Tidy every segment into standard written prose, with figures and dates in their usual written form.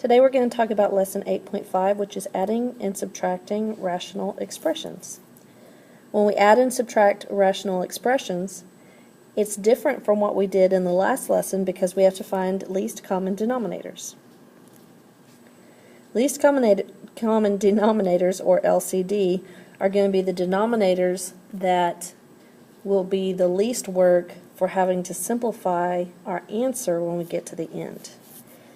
Today we're going to talk about lesson 8.5, which is adding and subtracting rational expressions. When we add and subtract rational expressions, it's different from what we did in the last lesson because we have to find least common denominators. Least common denominators, or LCD, are going to be the denominators that will be the least work for having to simplify our answer when we get to the end.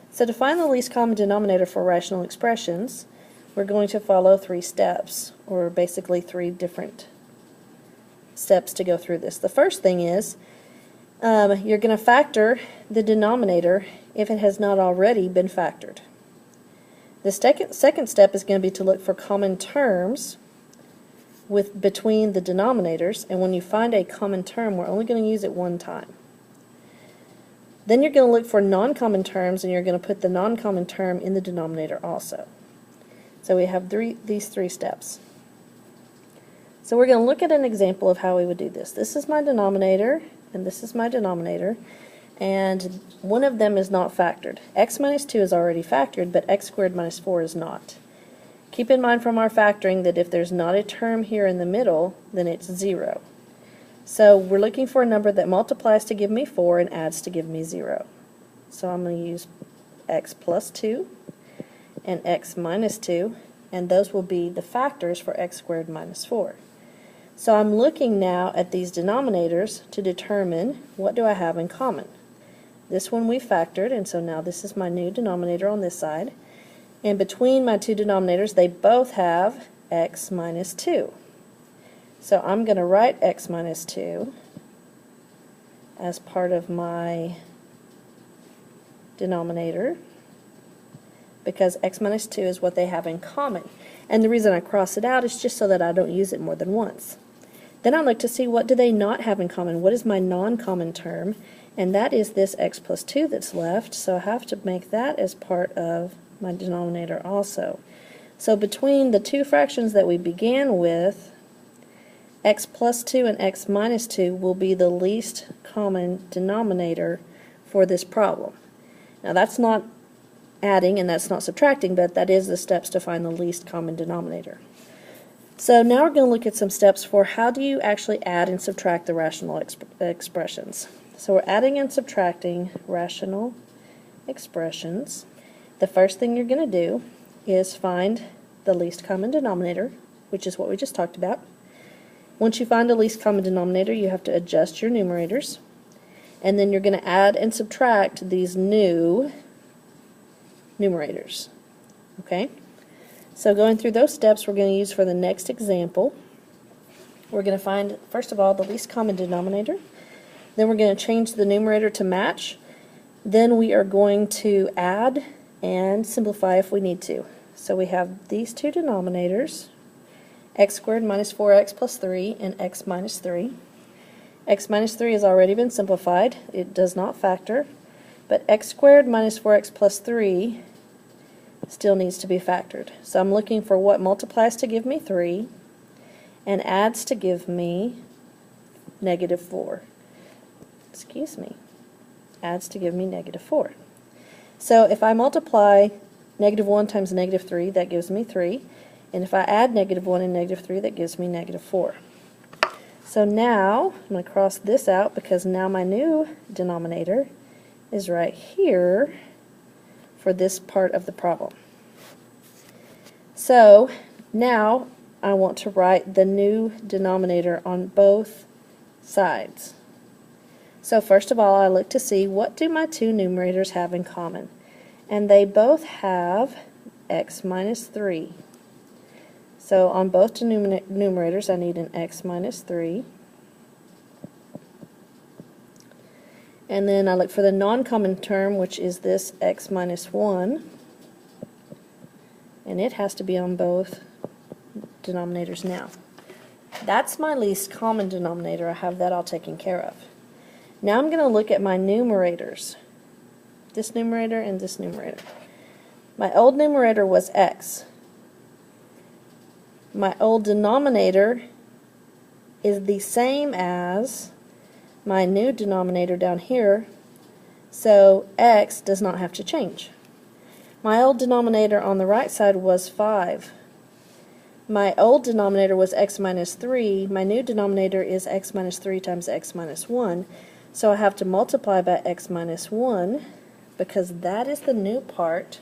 So to find the least common denominator for rational expressions, we're going to follow 3 steps, or basically 3 different steps to go through this. The first thing is you're going to factor the denominator if it has not already been factored. The second step is going to be to look for common terms between the denominators, and when you find a common term, we're only going to use it one time. Then you're going to look for non-common terms, and you're going to put the non-common term in the denominator also. So we have these 3 steps. So we're going to look at an example of how we would do this. This is my denominator, and this is my denominator, and one of them is not factored. X minus 2 is already factored, but x squared minus 4 is not. Keep in mind from our factoring that if there's not a term here in the middle, then it's 0. So we're looking for a number that multiplies to give me 4 and adds to give me 0. So I'm going to use x plus 2 and x minus 2, and those will be the factors for x squared minus 4. So I'm looking now at these denominators to determine what do I have in common. This one we factored, and so now this is my new denominator on this side. And between my 2 denominators, they both have x minus 2. So I'm going to write x minus 2 as part of my denominator because x minus 2 is what they have in common. And the reason I cross it out is just so that I don't use it more than once. Then I look to see what do they not have in common. What is my non-common term? And that is this x plus 2 that's left, so I have to make that as part of my denominator also. So between the 2 fractions that we began with, x plus 2 and x minus 2 will be the least common denominator for this problem. Now that's not adding and that's not subtracting, but that is the steps to find the least common denominator. So now we're going to look at some steps for how do you actually add and subtract the rational expressions. So we're adding and subtracting rational expressions. The first thing you're going to do is find the least common denominator, which is what we just talked about. Once you find the least common denominator, you have to adjust your numerators, and then you're going to add and subtract these new numerators. Okay? So going through those steps we're going to use for the next example. We're going to find, first of all, the least common denominator. Then we're going to change the numerator to match. Then we are going to add and simplify if we need to. So we have these 2 denominators, x squared minus 4x plus 3 and x minus 3. X minus 3 has already been simplified. It does not factor. But x squared minus 4x plus 3 still needs to be factored. So I'm looking for what multiplies to give me 3 and adds to give me negative 4. Excuse me. Adds to give me negative 4. So if I multiply negative 1 times negative 3, that gives me 3. And if I add negative 1 and negative 3, that gives me negative 4. So now I'm going to cross this out because now my new denominator is right here for this part of the problem. So now I want to write the new denominator on both sides. So first of all, I look to see what do my 2 numerators have in common. And they both have x minus 3. So on both numerators I need an x minus 3. And then I look for the non-common term, which is this x minus 1. And it has to be on both denominators now. That's my least common denominator. I have that all taken care of. Now I'm going to look at my numerators. This numerator and this numerator. My old numerator was x. My old denominator is the same as my new denominator down here, so x does not have to change. My old denominator on the right side was 5. My old denominator was x minus 3. My new denominator is x minus 3 times x minus 1. So I have to multiply by x minus 1 because that is the new part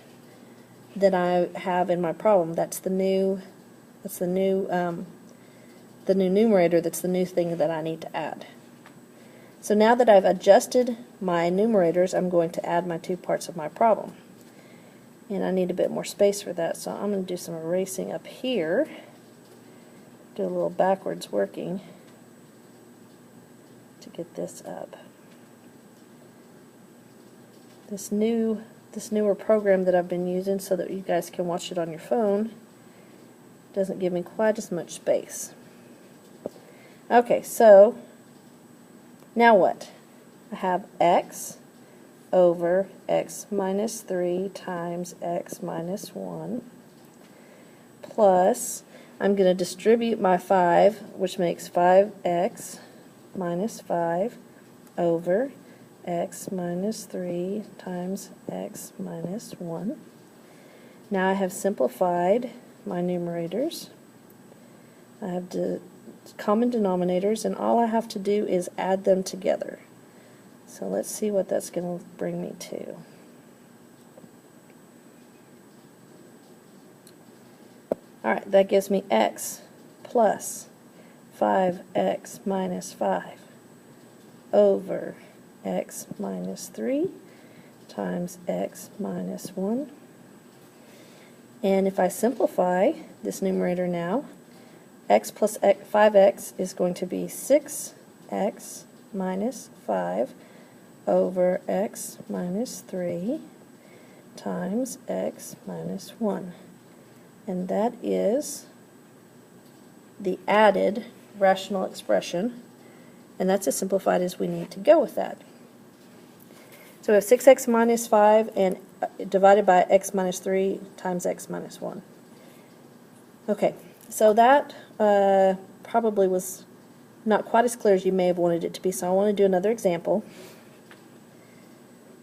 that I have in my problem. That's the new numerator. That's the new thing that I need to add. So now that I've adjusted my numerators, I'm going to add my two parts of my problem. And I need a bit more space for that, so I'm going to do some erasing up here. Do a little backwards working to get this up. This newer program that I've been using so that you guys can watch it on your phone doesn't give me quite as much space. Okay, so now what? I have x over x minus 3 times x minus 1 plus, I'm going to distribute my 5, which makes 5x minus 5 over x minus 3 times x minus 1. Now I have simplified my numerators. I have the common denominators, and all I have to do is add them together. So let's see what that's going to bring me to. Alright, that gives me x plus 5x minus 5 over x minus 3 times x minus 1. And if I simplify this numerator now, x plus 5x is going to be 6x minus 5 over x minus 3 times x minus 1. And that is the added rational expression, and that's as simplified as we need to go with that. So we have 6x minus 5 and divided by x minus 3 times x minus 1. Okay, so that probably was not quite as clear as you may have wanted it to be, so I want to do another example.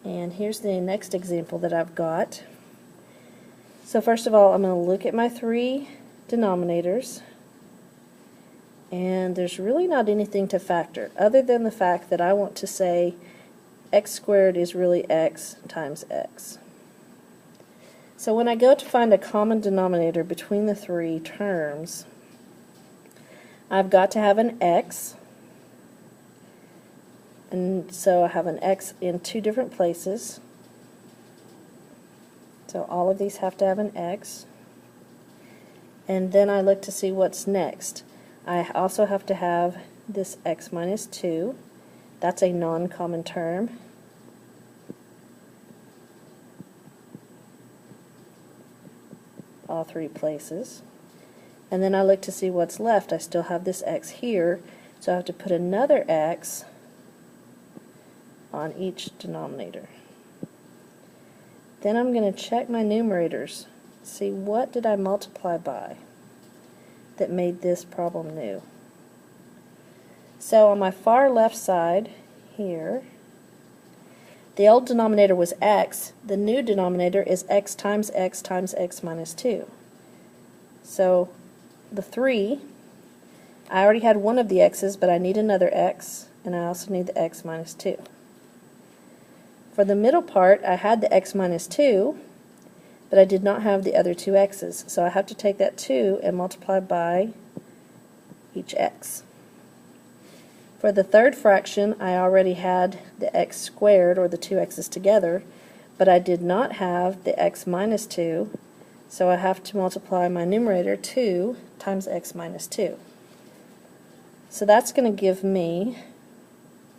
And here's the next example that I've got. So first of all, I'm going to look at my three denominators, and there's really not anything to factor other than the fact that I want to say x squared is really x times x. So when I go to find a common denominator between the three terms, I've got to have an x, and so I have an x in two different places. So all of these have to have an x. And then I look to see what's next. I also have to have this x minus 2. That's a non-common term. All three places. And then I look to see what's left. I still have this x here, so I have to put another x on each denominator. Then I'm going to check my numerators, see what did I multiply by that made this problem new. So on my far left side here, the old denominator was x, the new denominator is x times x minus 2. So the 3, I already had one of the x's, but I need another x, and I also need the x minus 2. For the middle part, I had the x minus 2, but I did not have the other two x's, so I have to take that 2 and multiply by each x. For the third fraction, I already had the x squared, or the two x's together, but I did not have the x minus 2, so I have to multiply my numerator 2 times x minus 2. So that's going to give me,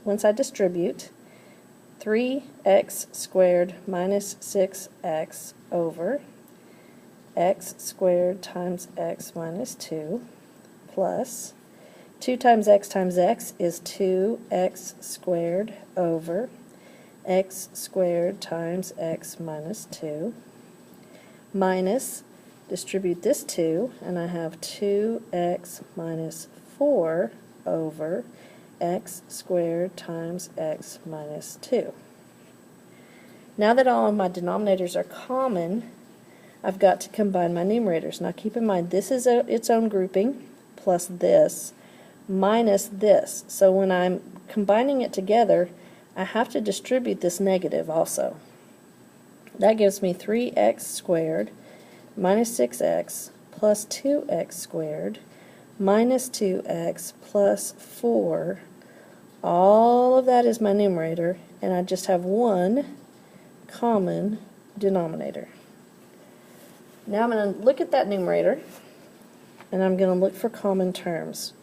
once I distribute, 3x squared minus 6x over x squared times x minus 2 plus 2 times x is 2x squared over x squared times x minus 2 minus, distribute this 2, and I have 2x minus 4 over x squared times x minus 2. Now that all of my denominators are common, I've got to combine my numerators. Now keep in mind, this is its own grouping, plus this, minus this. So when I'm combining it together, I have to distribute this negative also. That gives me 3x squared minus 6x plus 2x squared minus 2x plus 4. All of that is my numerator, and I just have one common denominator. Now I'm going to look at that numerator, and I'm going to look for common terms.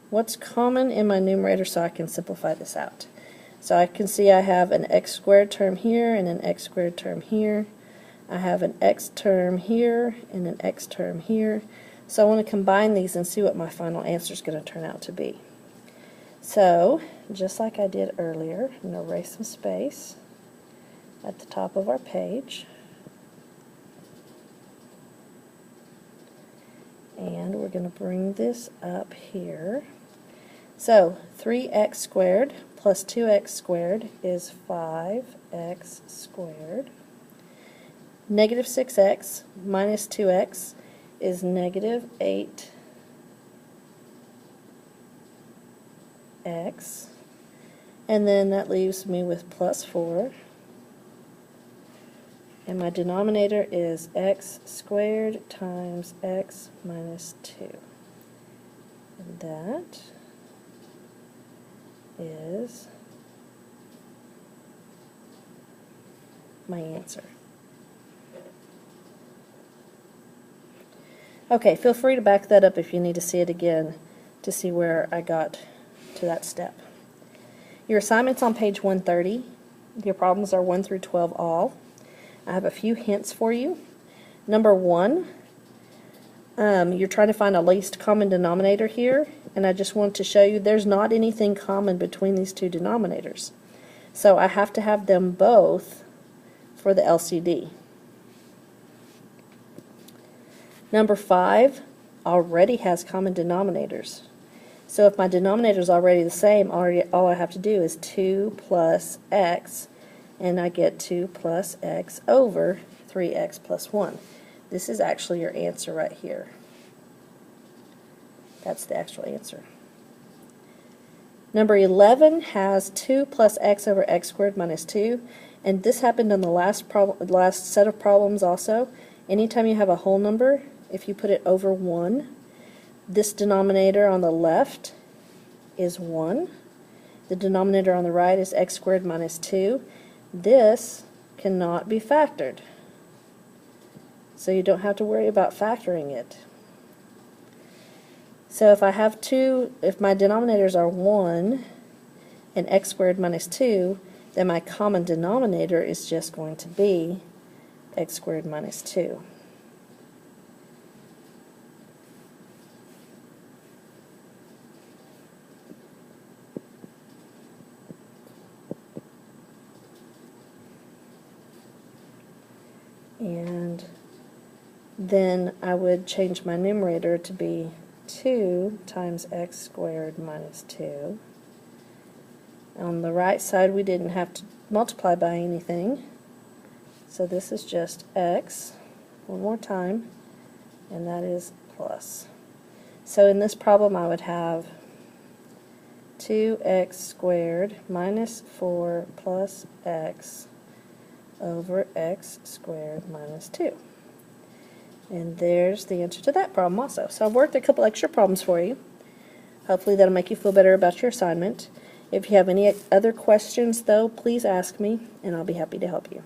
What's common in my numerator so I can simplify this out? So I can see I have an x squared term here and an x squared term here. I have an x term here and an x term here. So I want to combine these and see what my final answer is going to turn out to be. So, just like I did earlier, I'm going to erase some space at the top of our page. And we're going to bring this up here. So 3x squared plus 2x squared is 5x squared. Negative 6x minus 2x is negative 8x. And then that leaves me with plus 4. And my denominator is x squared times x minus 2. And that is my answer. Okay, feel free to back that up if you need to see it again to see where I got to that step. Your assignment's on page 130. Your problems are 1 through 12 all. I have a few hints for you. Number 1, you're trying to find a least common denominator here, and I just want to show you there's not anything common between these two denominators. So I have to have them both for the LCD. Number 5 already has common denominators. So if my denominator is already the same, all I have to do is 2 plus x, and I get 2 plus x over 3x plus 1. This is actually your answer right here. That's the actual answer. Number 11 has 2 plus x over x squared minus 2, and this happened in the last set of problems also. Anytime you have a whole number, if you put it over 1, this denominator on the left is 1. The denominator on the right is x squared minus 2. This cannot be factored, so you don't have to worry about factoring it. So if I have if my denominators are 1 and x squared minus 2, then my common denominator is just going to be x squared minus 2. And then I would change my numerator to be 2 times x squared minus 2. On the right side we didn't have to multiply by anything, so this is just x, one more time, and that is plus. So in this problem I would have 2x squared minus 4 plus x over x squared minus 2. And there's the answer to that problem also. So I've worked a couple extra problems for you. Hopefully that'll make you feel better about your assignment. If you have any other questions though, please ask me and I'll be happy to help you.